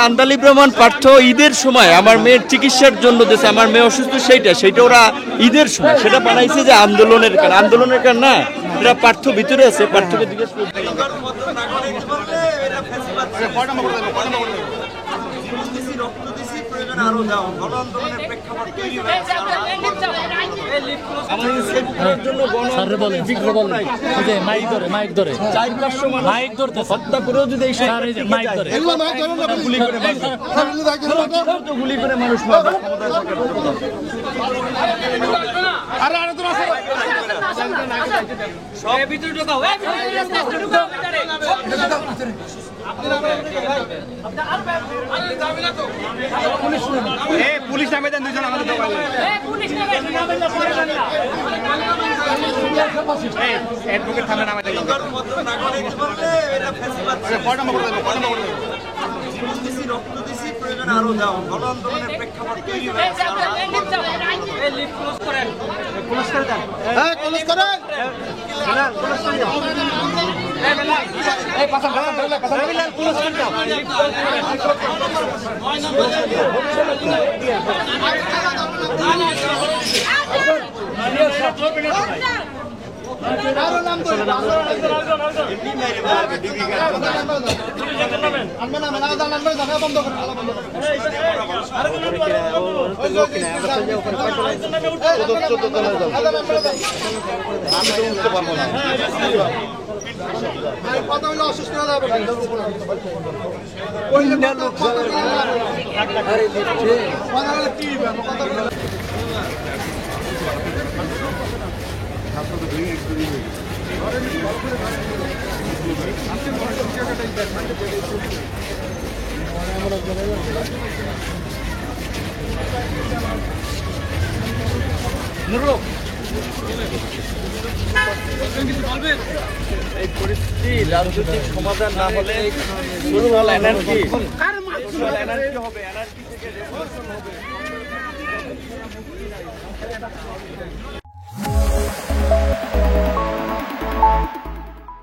আন্দালিব রহমান পার্থ ঈদের সময় আমার মেয়ের চিকিৎসার জন্য দেশে আমার মেয়ে অসুস্থ সেইটা ওরা ঈদের সময় সেটা বানাইছে যে আন্দোলনের কারণ না, এটা পার্থ ভিতরে আছে, পার্থকে জিজ্ঞেস করতে গুলি করে মানুষ পুলিশ নামে দেন দুজন আমাদের এই পরিস্থিতি রাজনৈতিক সমাধান না হলে শুরু হল এনার্জি হবে, এনার্জি থেকে